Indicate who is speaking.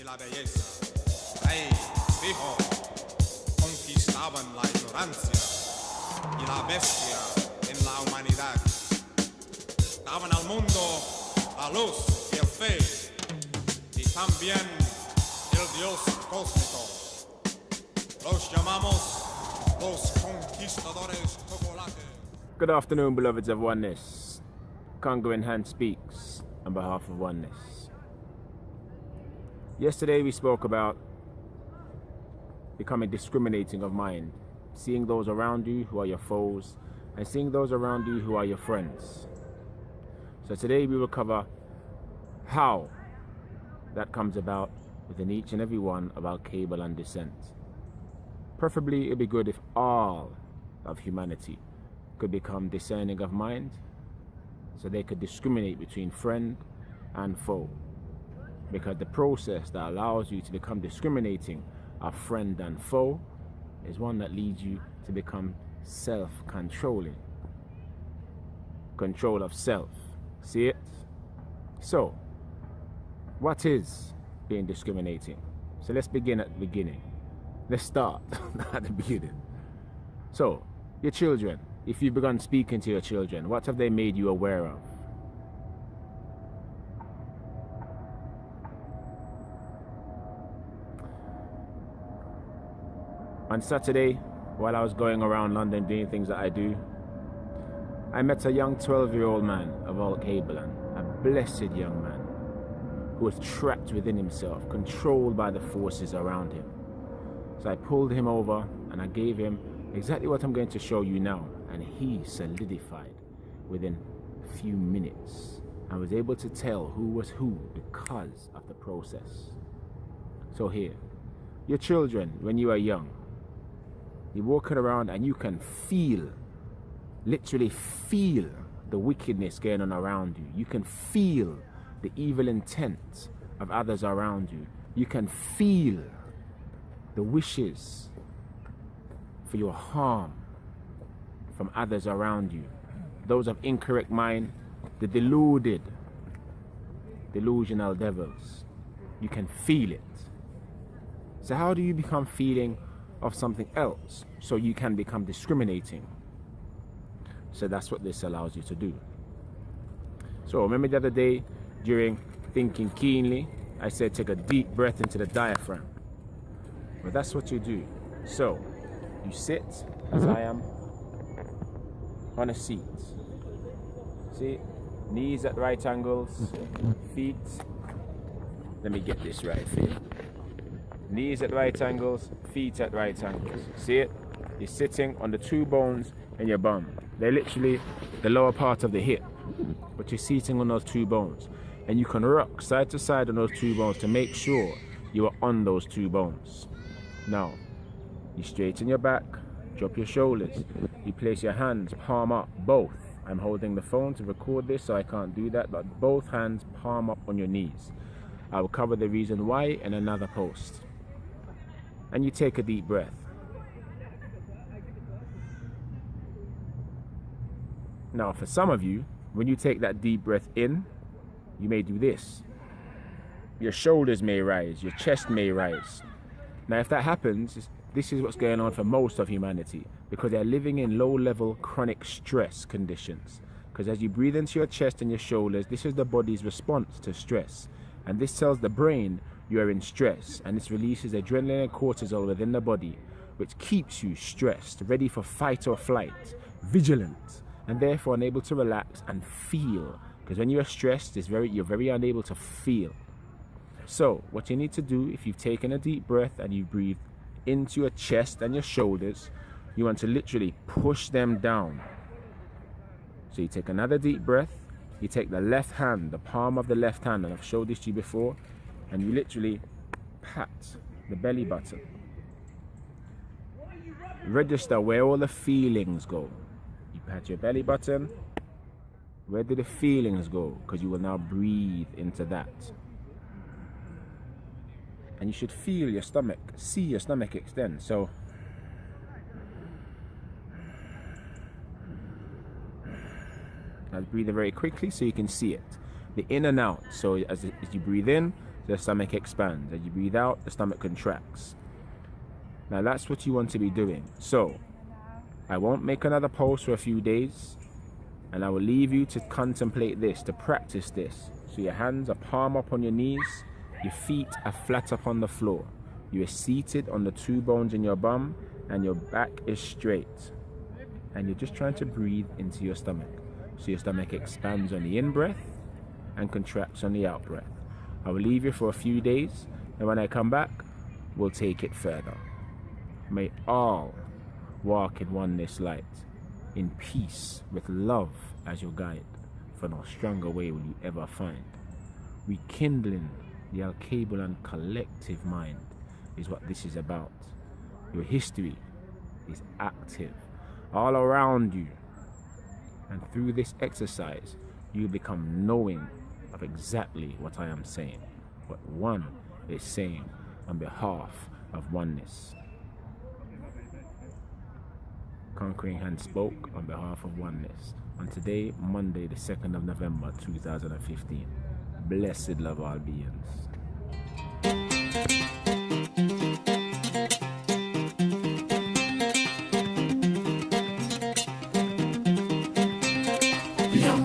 Speaker 1: y la belleza. Rey, hijo, conquistaban la ignorancia y la bestia en la humanidad. Daban al mundo la luz y el fe, y también el Dios cósmico. Los llamamos los conquistadores chocolate.
Speaker 2: Good afternoon, beloveds of Oneness. Congo in hand speaks on behalf of Oneness. Yesterday we spoke about becoming discriminating of mind, seeing those around you who are your foes and seeing those around you who are your friends. So today we will cover how that comes about within each and every one of our cable and descent. Preferably it'd be good if all of humanity could become discerning of mind, so they could discriminate between friend and foe. Because the process that allows you to become discriminating of friend and foe is one that leads you to become self-controlling. Control of self. See it? So, what is being discriminating? So let's begin at the beginning. Let's start at the beginning. So, your children, if you've begun speaking to your children, what have they made you aware of? On Saturday, while I was going around London doing things that I do, I met a young 12-year-old man of all cable, a blessed young man who was trapped within himself, controlled by the forces around him. So I pulled him over and I gave him exactly what I'm going to show you now, and he solidified within a few minutes and was able to tell who was who because of the process. So here, your children, when you are young, you're walking around and you can feel, literally feel the wickedness going on around you. You can feel the evil intent of others around you. You can feel the wishes for your harm from others around you. Those of incorrect mind, the deluded, delusional devils. You can feel it. So how do you become feeling of something else so you can become discriminating? So that's what this allows you to do. So remember the other day during thinking keenly, I said take a deep breath into the diaphragm. Well, that's what you do. So you sit as I am on a seat. See, knees at right angles, feet. Let me get this right for you. Knees at right angles, feet at right angles. See it? You're sitting on the two bones in your bum. They're literally the lower part of the hip, but you're sitting on those two bones. And you can rock side to side on those two bones to make sure you are on those two bones. Now, you straighten your back, drop your shoulders. You place your hands palm up, both. I'm holding the phone to record this, so I can't do that, but both hands palm up on your knees. I will cover the reason why in another post. And you take a deep breath. Now, for some of you, when you take that deep breath in, you may do this. Your shoulders may rise, your chest may rise. Now, if that happens, this is what's going on for most of humanity, because they're living in low-level chronic stress conditions. Because as you breathe into your chest and your shoulders, this is the body's response to stress. And this tells the brain you are in stress, and this releases adrenaline and cortisol within the body, which keeps you stressed, ready for fight or flight, vigilant, and therefore unable to relax and feel. Because when you are stressed, you're very unable to feel. So what you need to do, if you've taken a deep breath and you breathe into your chest and your shoulders, you want to literally push them down. So you take another deep breath, you take the left hand, the palm of the left hand, and I've showed this to you before, and you literally pat the belly button. Register where all the feelings go. You pat your belly button. Where do the feelings go? Because you will now breathe into that. And you should feel your stomach, see your stomach extend. So I'll breathe it very quickly so you can see it. The in and out. So as you breathe in, the stomach expands. As you breathe out, the stomach contracts. Now that's what you want to be doing. So I won't make another post for a few days, and I will leave you to contemplate this, to practice this. So your hands are palm up on your knees, your feet are flat upon the floor. You are seated on the 2 bones in your bum, and your back is straight. And you're just trying to breathe into your stomach. So your stomach expands on the in-breath and contracts on the out-breath. I will leave you for a few days, and when I come back, we'll take it further. May all walk in oneness light, in peace, with love as your guide, for no stronger way will you ever find. Rekindling the alkable and collective mind is what this is about. Your history is active all around you, and through this exercise you become knowing of exactly what I am saying, what one is saying on behalf of oneness. Conquering Hand spoke on behalf of oneness on today, Monday the 2nd of November 2015. Blessed love all beings.
Speaker 3: Your